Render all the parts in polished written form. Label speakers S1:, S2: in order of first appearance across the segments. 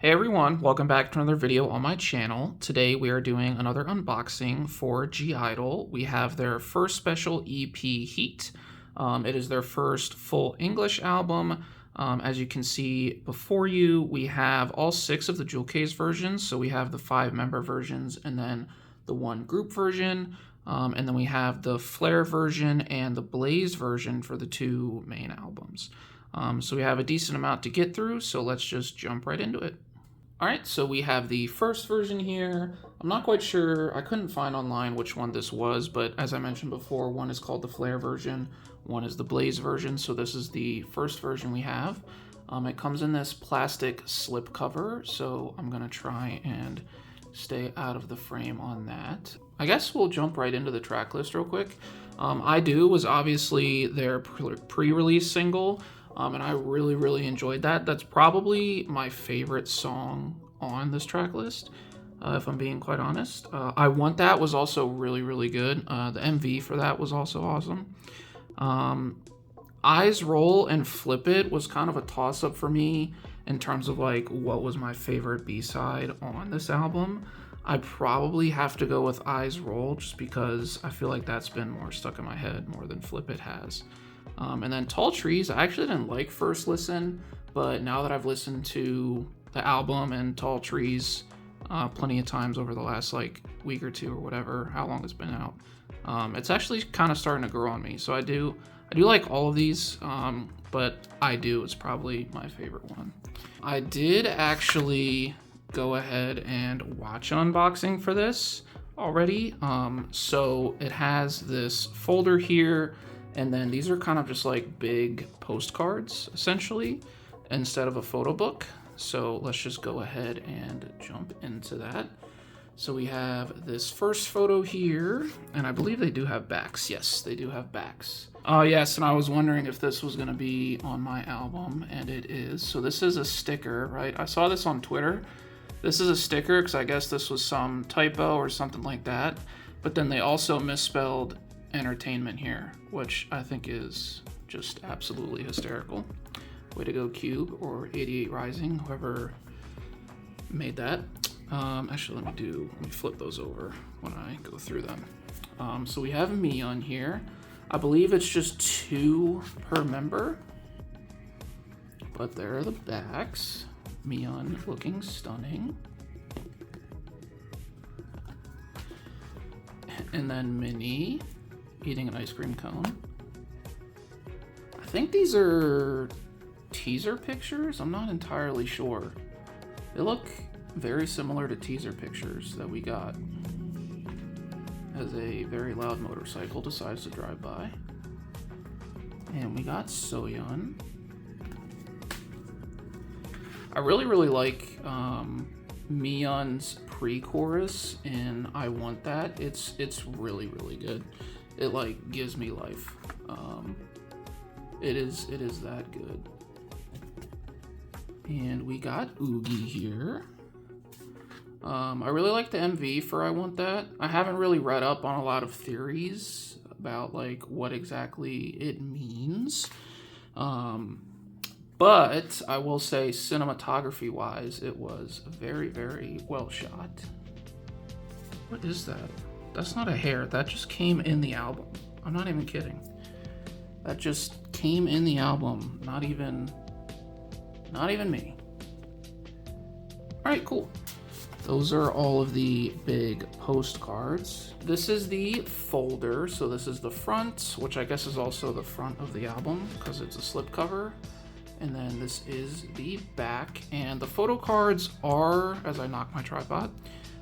S1: Hey everyone, welcome back to another video on my channel. Today we are doing another unboxing for gidle. We have their first special EP, Heat. It is their first full English album. As you can see before you, we have all 6 of the jewel case versions. So we have the 5-member versions and then the 1 group version. And then we have the Flare version and the Blaze version for the 2 main albums. So we have a decent amount to get through, so let's just jump right into it. All right, so we have the first version here. I'm not quite sure, I couldn't find online which one this was, but as I mentioned before, one is called the Flare version, one is the Blaze version, so this is the first version we have. It comes in this plastic slip cover, so I'm gonna try and stay out of the frame on that. I guess we'll jump right into the track list real quick. I-DLE was obviously their pre-release single. And I really enjoyed that. That's probably my favorite song on this track list, if I'm being quite honest. I Want That was also really good. The MV for that was also awesome. Eyes Roll and Flip It was kind of a toss-up for me in terms of like what was my favorite B-side on this album. I probably have to go with Eyes Roll just because I feel like that's been more stuck in my head more than Flip It has. And then Tall Trees, I actually didn't like first listen, but now that I've listened to the album and Tall Trees plenty of times over the last like week or two or whatever, how long it's been out, it's actually kind of starting to grow on me. So I do like all of these, but I-DLE is probably my favorite one. I did actually go ahead and watch an unboxing for this already. So it has this folder here. And then these are kind of just like big postcards, essentially, instead of a photo book. So let's just go ahead and jump into that. So we have this first photo here, and I believe they do have backs. Yes, they do have backs. Oh yes, and I was wondering if this was gonna be on my album, and it is. So this is a sticker, right? I saw this on Twitter. This is a sticker because I guess this was some typo or something like that. But then they also misspelled entertainment here, which I think is just absolutely hysterical. Way to go, Cube or 88 Rising, whoever made that. Actually, let me flip those over when I go through them. So we have me on here. I believe it's just 2 per member, but there are the backs. Mion looking stunning. And then Minnie eating an ice cream cone. I think these are teaser pictures. I'm not entirely sure. They look very similar to teaser pictures that we got as a very loud motorcycle decides to drive by. And we got Soyeon. I really like Mion's pre-chorus in I Want That. It's really good. It like gives me life. It is that good. And we got Oogie here. I really like the MV for I Want That. I haven't really read up on a lot of theories about like what exactly it means. But I will say cinematography wise, it was very well shot. What is that? That's not a hair. That just came in the album. I'm not even kidding. That just came in the album. Not even me. All right, cool. Those are all of the big postcards. This is the folder. So this is the front, which I guess is also the front of the album because it's a slipcover. And then this is the back. And the photo cards are, as I knock my tripod,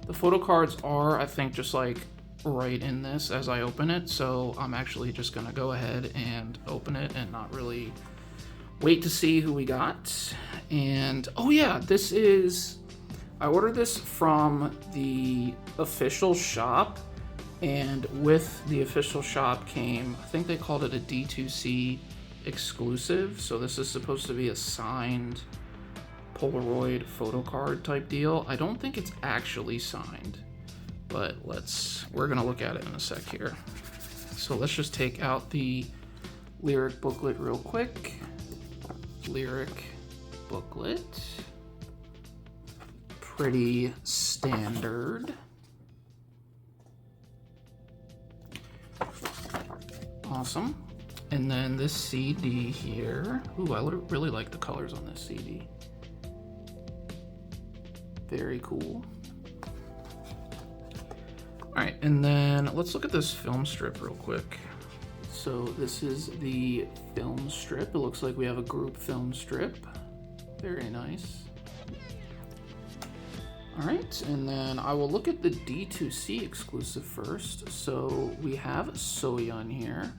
S1: the photo cards are, I think, just like right in this as I open it. So I'm actually just gonna go ahead and open it and not really wait to see who we got. And oh yeah, I ordered this from the official shop, and with the official shop came, I think they called it a D2C exclusive. So this is supposed to be a signed Polaroid photo card type deal. I don't think it's actually signed, but we're gonna look at it in a sec here. So let's just take out the lyric booklet real quick. Lyric booklet. pretty standard. Awesome. And then this CD here. Ooh, I really like the colors on this CD. Very cool. All right, and then let's look at this film strip real quick. So this is the film strip. It looks like we have a group film strip. Very nice. All right, and then I will look at the D2C exclusive first. So we have Soyeon here.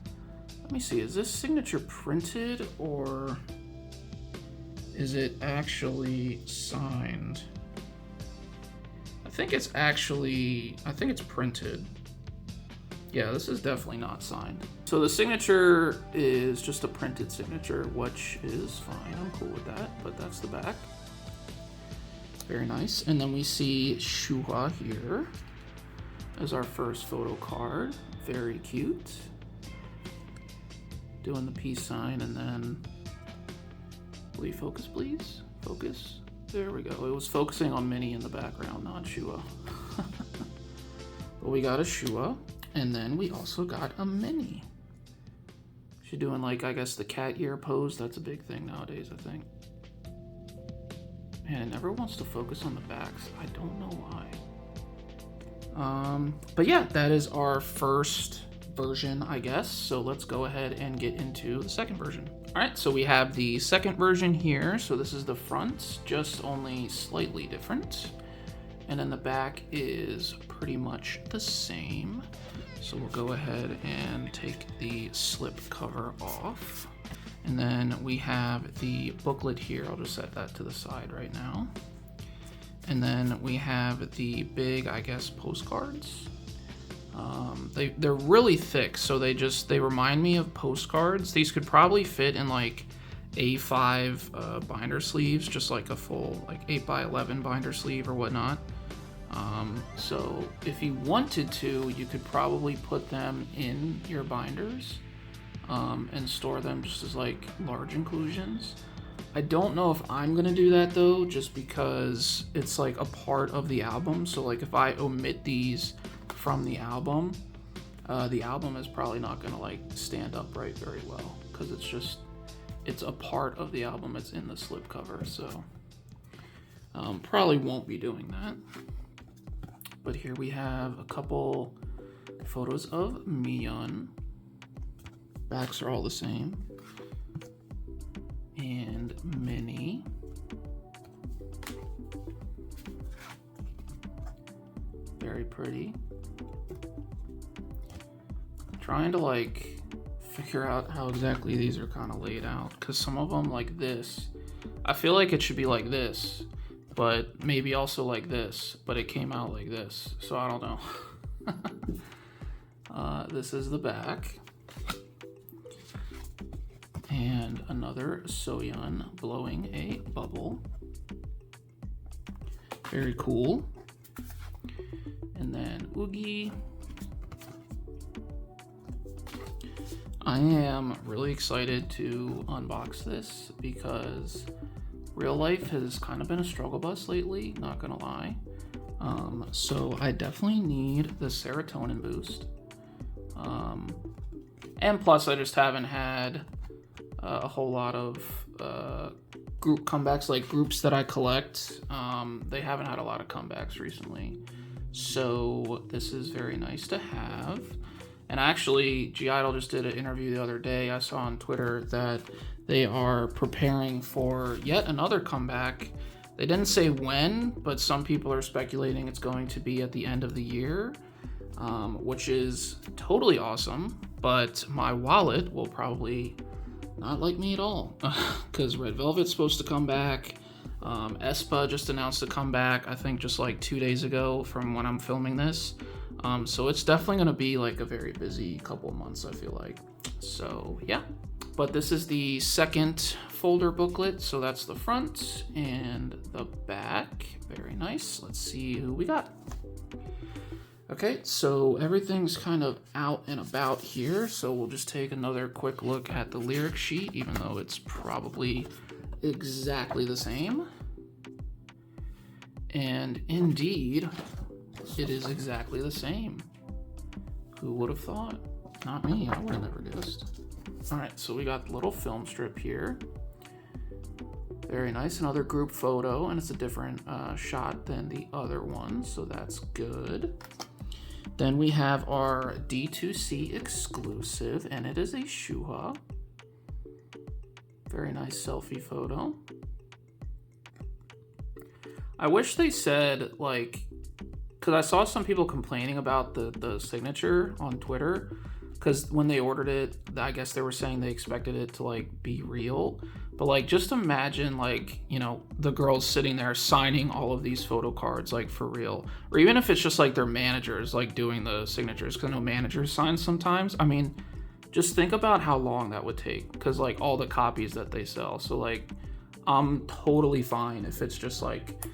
S1: Let me see, is this signature printed or is it actually signed? I think it's printed. Yeah, this is definitely not signed. So the signature is just a printed signature, which is fine. I'm cool with that, but that's the back. Very nice. And then we see Shuha here as our first photo card. Very cute. Doing the peace sign, and then will you focus, please? Focus. There we go. It was focusing on Minnie in the background, not Shua. But we got a Shua, and then we also got a Minnie. She's doing, like, I guess the cat ear pose. That's a big thing nowadays, I think. Man, it never wants to focus on the backs. I don't know why. But yeah, that is our first version, I guess. So let's go ahead and get into the second version. All right, so we have the second version here. So this is the front, just only slightly different. And then the back is pretty much the same. So we'll go ahead and take the slip cover off. And then we have the booklet here. I'll just set that to the side right now. And then we have the big, I guess, postcards. They're really thick, so they remind me of postcards. These could probably fit in like A5 binder sleeves, just like a full like 8x11 binder sleeve or whatnot. So if you wanted to, you could probably put them in your binders and store them just as like large inclusions. I don't know if I'm gonna do that though, just because it's like a part of the album. So like if I omit these from the album is probably not gonna like stand upright very well, because it's a part of the album. It's in the slipcover, so probably won't be doing that. But here we have a couple photos of Miyeon. Backs are all the same. And Minnie. Very pretty. Trying to like figure out how exactly these are kind of laid out, because some of them like this, I feel like it should be like this, but maybe also like this, but it came out like this, so I don't know. This is the back. And another Soyeon blowing a bubble. Very cool. And then Oogie. I am really excited to unbox this because real life has kind of been a struggle bus lately, not gonna lie. So I definitely need the serotonin boost. And plus I just haven't had a whole lot of group comebacks, like groups that I collect. They haven't had a lot of comebacks recently. So this is very nice to have. And actually, I-DLE just did an interview the other day. I saw on Twitter that they are preparing for yet another comeback. They didn't say when, but some people are speculating it's going to be at the end of the year, which is totally awesome. But my wallet will probably not like me at all, because Red Velvet's supposed to come back. aespa just announced a comeback, I think just like 2 days ago from when I'm filming this. So it's definitely going to be like a very busy couple of months, I feel like. So yeah, but this is the second folder booklet. So that's the front and the back. Very nice. Let's see who we got. Okay, so everything's kind of out and about here. So we'll just take another quick look at the lyric sheet, even though it's probably exactly the same. And indeed, it is exactly the same. Who would have thought? Not me, I would have never guessed. All right, so we got the little film strip here. Very nice, another group photo, and it's a different shot than the other one, so that's good. Then we have our D2C exclusive, and it is a Shuha. Very nice selfie photo. I wish they said, like, because I saw some people complaining about the signature on Twitter, because when they ordered it, I guess they were saying they expected it to, like, be real. But, like, just imagine, like, you know, the girls sitting there signing all of these photo cards, like, for real. Or even if it's just, like, their managers, like, doing the signatures, because I know managers sign sometimes. I mean, just think about how long that would take, because, like, all the copies that they sell. So, like, I'm totally fine if it's just, like,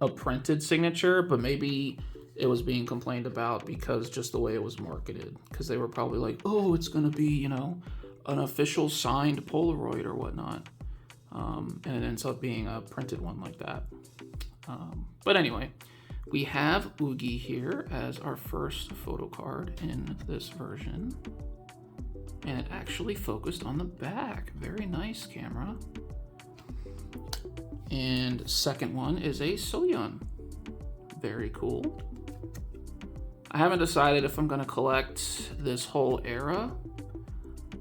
S1: a printed signature, but maybe it was being complained about because just the way it was marketed, because they were probably like, oh, it's going to be, you know, an official signed Polaroid or whatnot. And it ends up being a printed one like that. But anyway, we have Oogie here as our first photo card in this version. And it actually focused on the back. Very nice, camera. And second one is a Soyeon. Very cool. I haven't decided if I'm going to collect this whole era,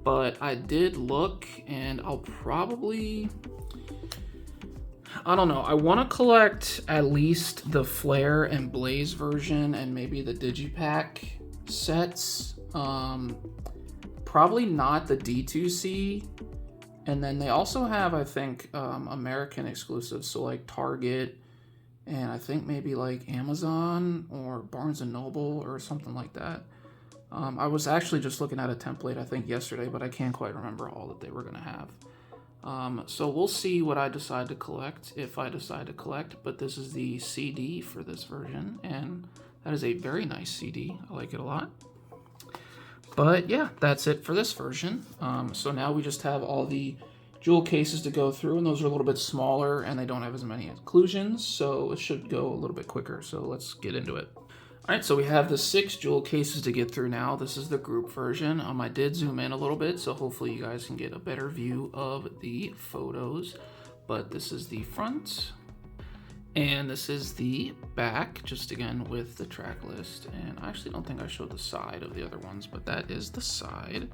S1: but I did look, and I'll probably, I don't know, I want to collect at least the Flare and Blaze version and maybe the Digipack sets. Probably not the D2C. And then they also have, I think, American exclusives, so like Target, and I think maybe like Amazon or Barnes & Noble or something like that. I was actually just looking at a template, I think, yesterday, but I can't quite remember all that they were going to have. So we'll see what I decide to collect, if I decide to collect, but this is the CD for this version, and that is a very nice CD. I like it a lot. But yeah, that's it for this version. So now we just have all the jewel cases to go through, and those are a little bit smaller and they don't have as many inclusions, so it should go a little bit quicker. So let's get into it. All right, so we have the 6 jewel cases to get through now. This is the group version. I did zoom in a little bit, so hopefully you guys can get a better view of the photos. But this is the front. And this is the back, just again with the track list. And I actually don't think I showed the side of the other ones, but that is the side.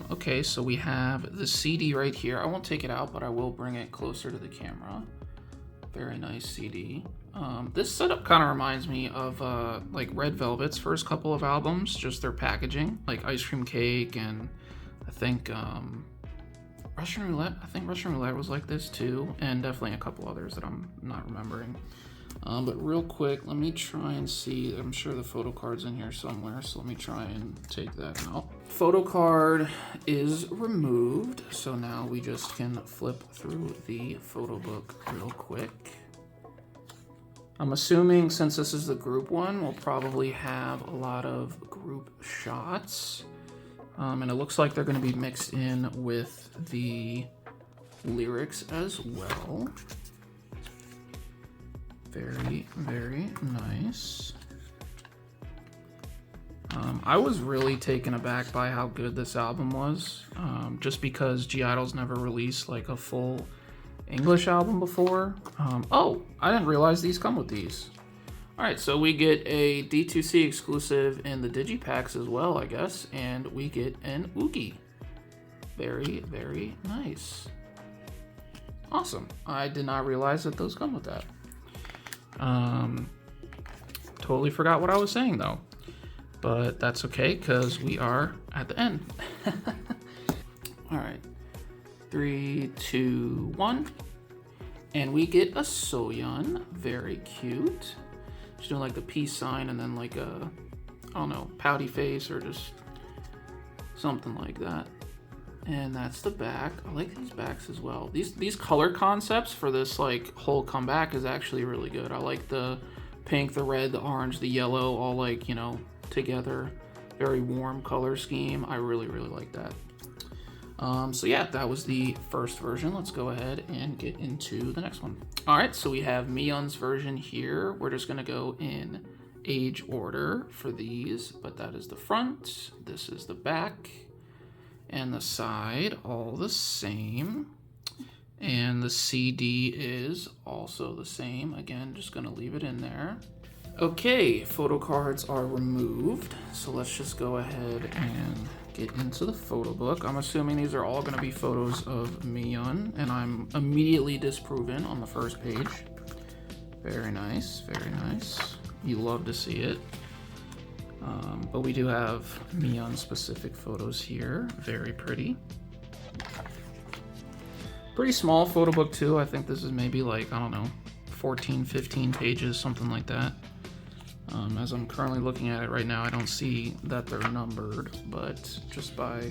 S1: Okay, so we have the CD right here. I won't take it out, but I will bring it closer to the camera. Very nice CD. This setup kind of reminds me of like Red Velvet's first couple of albums, just their packaging, like Ice Cream Cake, and I think Russian Roulette. I think Russian Roulette was like this too, and definitely a couple others that I'm not remembering. But real quick, let me try and see. I'm sure the photo card's in here somewhere, so let me try and take that out. Photo card is removed, so now we just can flip through the photo book real quick. I'm assuming since this is the group one, we'll probably have a lot of group shots. And it looks like they're going to be mixed in with the lyrics as well. Very, very nice. I was really taken aback by how good this album was, just because G-I-DLE's never released like a full English album before. Oh, I didn't realize these come with these. Alright, so we get a D2C exclusive in the Digipacks as well, I guess, and we get an Oogie. Very, very nice. Awesome. I did not realize that those come with that. Totally forgot what I was saying though, but that's okay because we are at the end. Alright, 3, 2, 1, and we get a Soyeon. Very cute. She's doing like the peace sign and then like a, I don't know, pouty face or just something like that. And that's the back. I like these backs as well. These color concepts for this like whole comeback is actually really good. I like the pink, the red, the orange, the yellow, all like, you know, together. Very warm color scheme. I really, really like that. So yeah, that was the first version. Let's go ahead and get into the next one. All right, so we have Mion's version here. We're just gonna go in age order for these, but that is the front, this is the back, and the side, all the same. And the CD is also the same. Again, just gonna leave it in there. Okay, photo cards are removed. So let's just go ahead and get into the photo book. I'm assuming these are all gonna be photos of Mion, and I'm immediately disproven on the first page. Very nice, very nice. You love to see it. But we do have Mion specific photos here. Very pretty. Pretty small photo book too. I think this is maybe like, I don't know, 14, 15 pages, something like that. As I'm currently looking at it right now, I don't see that they're numbered, but just by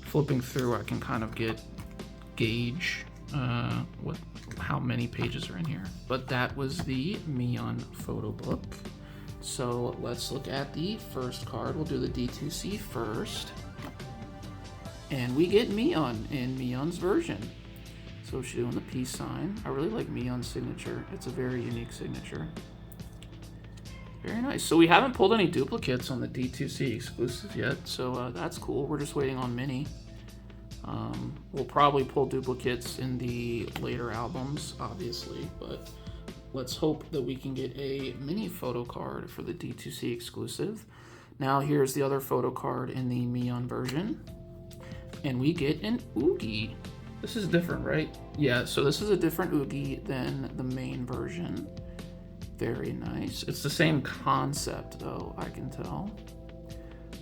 S1: flipping through, I can kind of gauge how many pages are in here. But that was the Mion photo book. So let's look at the first card. We'll do the D2C first. And we get Mion in Mion's version. So she's doing the peace sign. I really like Mion's signature. It's a very unique signature. Very nice. So we haven't pulled any duplicates on the D2C exclusive yet, so that's cool. We're just waiting on Mini. We'll probably pull duplicates in the later albums, obviously, but let's hope that we can get a Mini photo card for the D2C exclusive. Now here's the other photo card in the Mion version, and we get an Oogie. This is different, right? Yeah, so this is a different Oogie than the main version. Very nice. It's the same concept though, I can tell.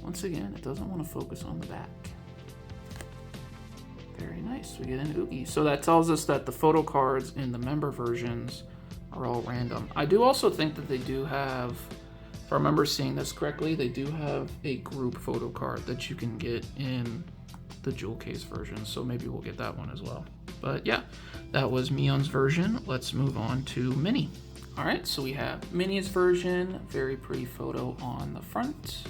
S1: Once again, it doesn't want to focus on the back. Very nice, we get an Oogie. So that tells us that the photo cards in the member versions are all random. I do also think that they do have, if I remember seeing this correctly, they do have a group photo card that you can get in the jewel case version, so maybe we'll get that one as well. But yeah, that was Mion's version. Let's move on to Mini. All right, so we have Mini's version, very pretty photo on the front,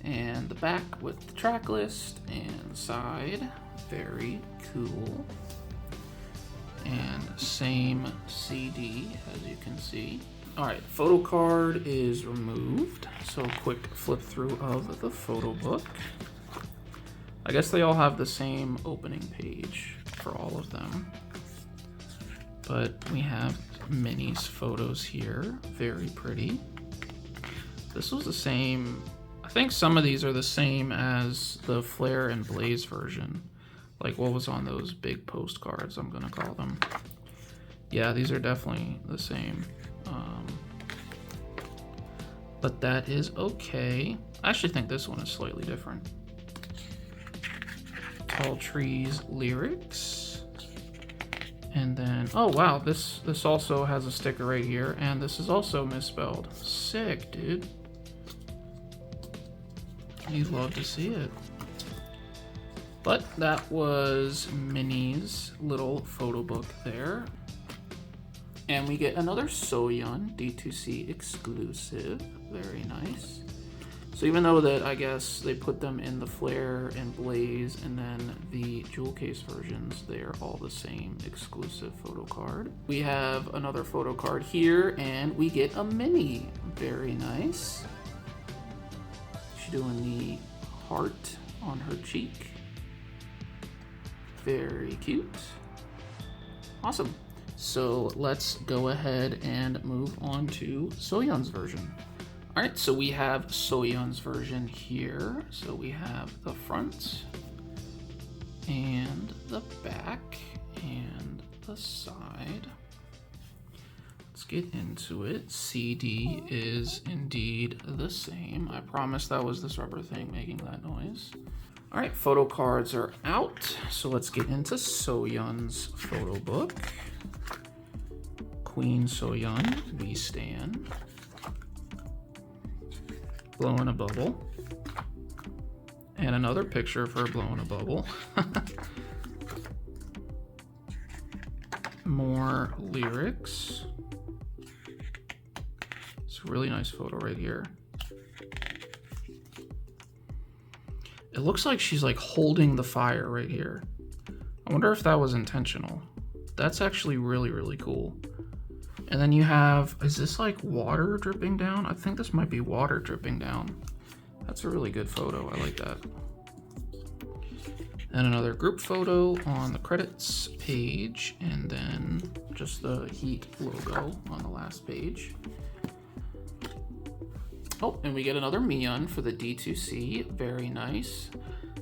S1: and the back with the track list, and side, very cool. And same CD, as you can see. All right, photo card is removed, so a quick flip through of the photo book. I guess they all have the same opening page for all of them. But we have Mini's photos here, very pretty. This was the same, I think some of these are the same as the Flare and Blaze version. Like what was on those big postcards, I'm gonna call them. Yeah, these are definitely the same. But that is okay. I actually think this one is slightly different. Tall Trees lyrics. And then, oh wow, this also has a sticker right here, and this is also misspelled. Sick, dude. You'd love to see it. But that was Mini's little photo book there. And we get another Soyeon D2C exclusive. Very nice. So even though that I guess they put them in the Flare and Blaze and then the jewel case versions, they are all the same exclusive photo card. We have another photo card here, and we get a Mini. Very nice. She's doing the heart on her cheek. Very cute. Awesome. So let's go ahead and move on to Soyeon's version. All right, so we have Soyeon's version here. So we have the front and the back and the side. Let's get into it. CD is indeed the same. I promise that was this rubber thing making that noise. All right, photo cards are out. So let's get into Soyeon's photo book. Queen Soyeon, we stan. Blowing a bubble. And another picture of her blowing a bubble. More lyrics. It's a really nice photo right here. it looks like she's like holding the fire right here. I wonder if that was intentional. That's actually really, really cool. And then you have, is this like water dripping down? I think this might be water dripping down. That's a really good photo. I like that. And another group photo on the credits page, and then just the heat logo on the last page. Oh, and we get another Mion for the D2C. Very nice.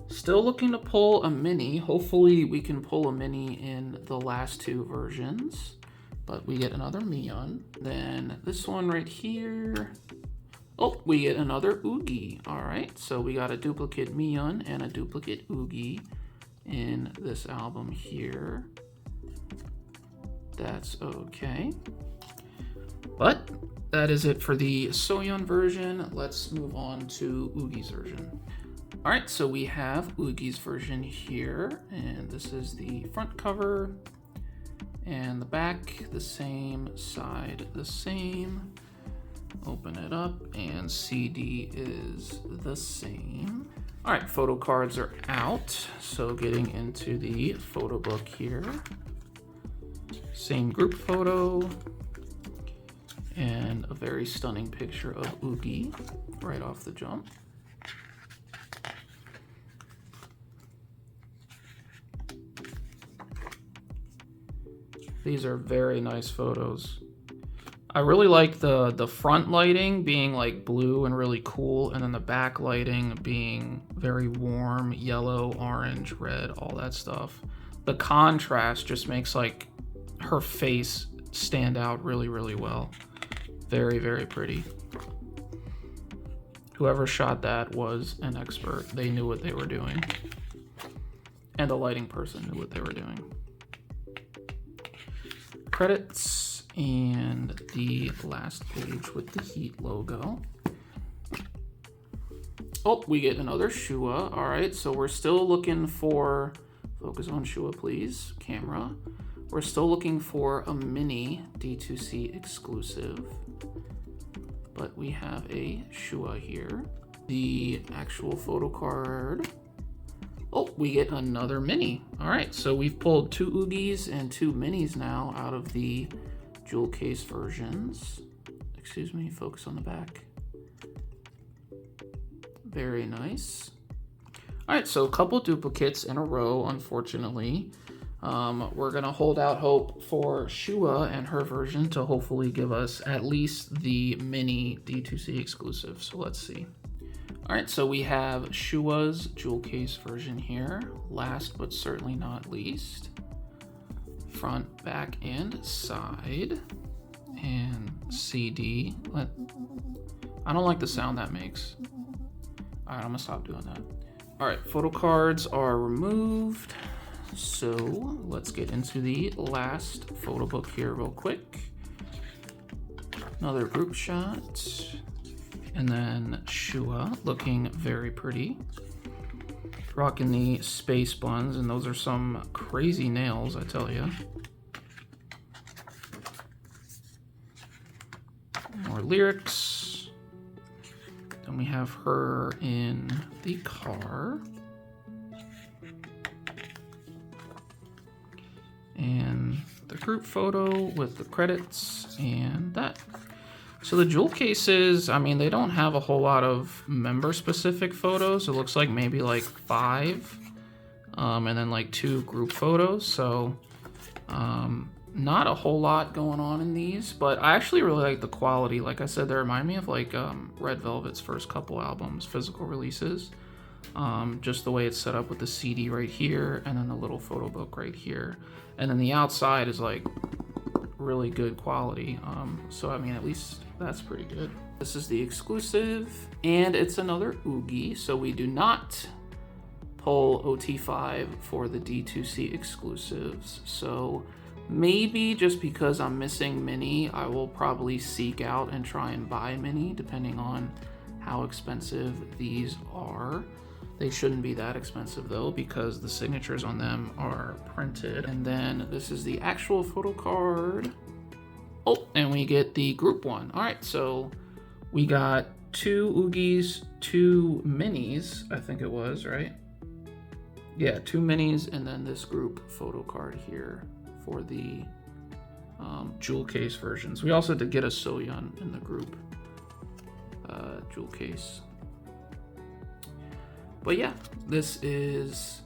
S1: Still looking to pull a mini. Hopefully we can pull a mini in the last two versions. But we get another Mion. Then this one right here. Oh, we get another Oogie. All right, so we got a duplicate Mion and a duplicate Oogie in this album here. That's okay. But that is it for the Soyeon version. Let's move on to Oogie's version. All right, so we have Oogie's version here, and this is the front cover, and the back, the same, side, the same. Open it up, and CD is the same. All right, photo cards are out. So getting into the photo book here. Same group photo. And a very stunning picture of Oogie right off the jump. These are very nice photos. I really like the front lighting being like blue and really cool, and then the back lighting being very warm, yellow, orange, red, all that stuff. The contrast just makes like her face stand out really, really well. Very, very pretty. Whoever shot that was an expert. They knew what they were doing. And the lighting person knew what they were doing. Credits. And the last page with the heat logo. Oh, we get another Shua. All right, so we're still looking for, focus on Shua, please, camera. We're still looking for a mini D2C exclusive, but we have a Shua here. The actual photo card. Oh, we get another mini. All right, so we've pulled 2 Oogies and 2 minis now out of the jewel case versions. Excuse me, focus on the back. Very nice. All right, so a couple duplicates in a row, unfortunately. We're gonna hold out hope for Shua and her version to hopefully give us at least the mini D2C exclusive, so let's see. All right, so we have Shua's jewel case version here. Last but certainly not least. Front, back, and side, and CD. I don't like the sound that makes. All right, I'm gonna stop doing that. All right, photo cards are removed. So let's get into the last photo book here real quick. Another group shot, and then Shua looking very pretty. Rocking the space buns, and those are some crazy nails, I tell you. More lyrics. Then we have her in the car. And the group photo with the credits and that. So the jewel cases, I mean, they don't have a whole lot of member-specific photos. It looks like maybe like 5, and then like 2 group photos. So not a whole lot going on in these, but I actually really like the quality. Like I said, they remind me of like Red Velvet's first couple albums, physical releases. Just the way it's set up with the CD right here, and then the little photo book right here. And then the outside is like really good quality. So I mean, at least that's pretty good. This is the exclusive, and it's another Oogie. So we do not pull OT5 for the D2C exclusives. So maybe just because I'm missing Mini, I will probably seek out and try and buy Mini, depending on how expensive these are. They shouldn't be that expensive though, because the signatures on them are printed. And then this is the actual photo card. Oh, and we get the group one. All right, so we got 2 Oogies, 2 minis, I think it was, right? Yeah, 2 minis, and then this group photo card here for the jewel case versions. We also did get a Soyeon in the group jewel case. But yeah, this is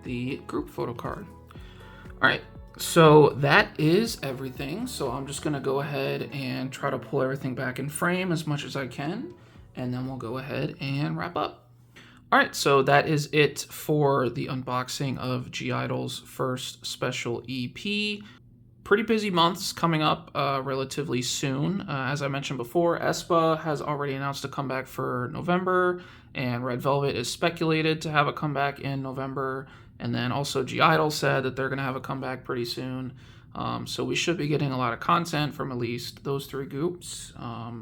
S1: the group photo card. All right, so that is everything. So I'm just gonna go ahead and try to pull everything back in frame as much as I can, and then we'll go ahead and wrap up. All right, so that is it for the unboxing of gidle's first special EP. Pretty busy months coming up relatively soon. As I mentioned before, aespa has already announced a comeback for November, and Red Velvet is speculated to have a comeback in November. And then also gidle said that they're going to have a comeback pretty soon. So we should be getting a lot of content from at least those 3 groups.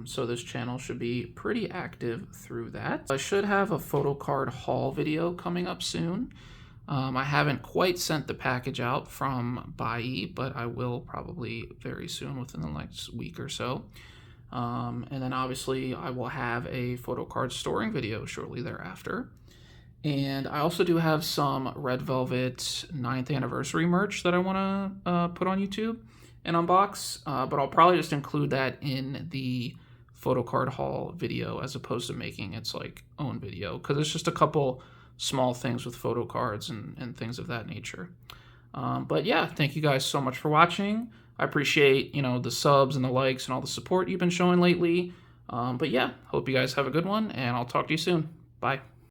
S1: So this channel should be pretty active through that. I should have a photo card haul video coming up soon. I haven't quite sent the package out from I-DLE, but I will probably very soon within the next week or so. And then obviously I will have a photo card storing video shortly thereafter. And I also do have some Red Velvet 9th anniversary merch that I want to put on YouTube and unbox, but I'll probably just include that in the photo card haul video as opposed to making its like own video, because it's just a couple small things with photo cards and things of that nature. But yeah, thank you guys so much for watching. I appreciate, you know, the subs and the likes and all the support you've been showing lately. But yeah, hope you guys have a good one, and I'll talk to you soon. Bye.